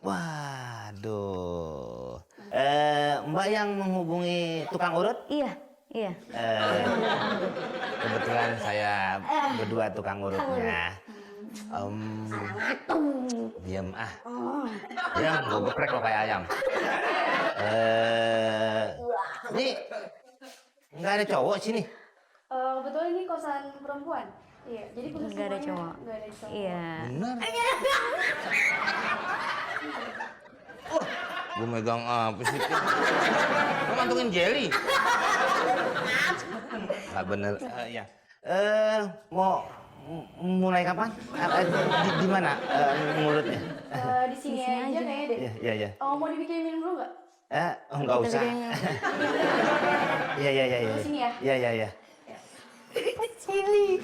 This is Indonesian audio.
Waduh. Mbak yang menghubungi tukang urut? Iya, iya. Kebetulan saya berdua tukang urutnya. Diam ah. Diam, gue geprek lo kayak ayam. Ini nggak ada cowok sini. Kebetulan ini kosan perempuan. Iya, jadi khusus Nggak ada semuanya cowok. nggak ada cowok. Iya. Benar. Gue megang apa sih? Gue ngantongin jelly. Nggak bener. Ya. Mau mulai kapan? Di mana ngurutnya? Di sini aja kayaknya deh. Iya, iya. Oh, mau dibikin minum dulu nggak? Nggak usah. Iya. Di sini ya? Iya. Sini.